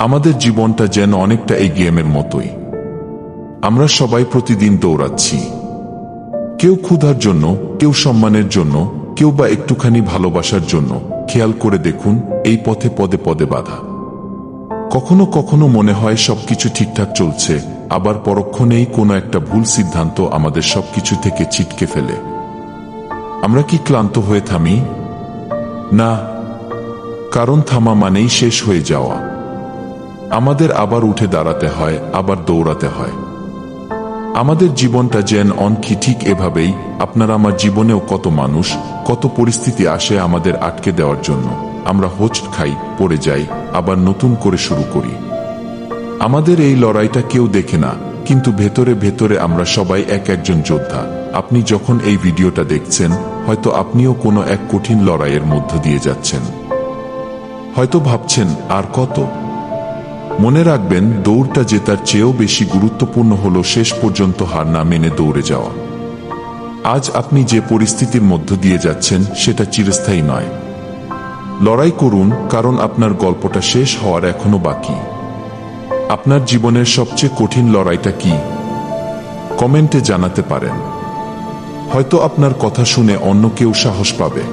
আমাদের জীবনটা যেন অনেকটা এই গেমের মতোই। আমরা সবাই প্রতিদিন দৌড়াচ্ছি, কেউ ক্ষুধার জন্য, কেউ সম্মানের জন্য, কেউ বা একটুখানি ভালোবাসার জন্য। খেয়াল করে দেখুন, এই পথে পদে পদে বাধা। কখনো কখনো মনে হয় সবকিছু ঠিকঠাক চলছে, আবার পরক্ষণেই কোনো একটা ভুল সিদ্ধান্ত আমাদের সবকিছু থেকে ছিটকে ফেলে। আমরা কি ক্লান্ত হয়ে থামি? না, কারণ থামা মানেই শেষ হয়ে যাওয়া। আমাদের আবার উঠে দাঁড়াতে হয়, আবার দৌড়াতে হয়। আমাদের জীবনটা যেন অনকি ঠিক এভাবেই। আপনার আমার জীবনেও কত মানুষ, কত পরিস্থিতি আসে আমাদের আটকে দেওয়ার জন্য। আমরা হোঁচট খাই, পড়ে যাই, আবার নতুন করে শুরু করি। আমাদের এই লড়াইটা কেউ দেখে না, কিন্তু ভেতরে ভেতরে আমরা সবাই এক একজন যোদ্ধা। আপনি যখন এই ভিডিওটা দেখছেন, হয়তো আপনিও কোনো এক কঠিন লড়াইয়ের মধ্য দিয়ে যাচ্ছেন। হয়তো ভাবছেন, আর কত? মনে রাখবেন, দৌড়টা জেতার চেয়েও বেশি গুরুত্বপূর্ণ হলো শেষ পর্যন্ত হার না মেনে দৌড়ে যাওয়া। আজ আপনি যে পরিস্থিতির মধ্য দিয়ে যাচ্ছেন, সেটা চিরস্থায়ী নয়। লড়াই করুন, কারণ আপনার গল্পটা শেষ হওয়ার এখনো বাকি। আপনার জীবনের সবচেয়ে কঠিন লড়াইটা কি? কমেন্টে জানাতে পারেন। হয়তো আপনার কথা শুনে অন্য কেউ সাহস পাবে।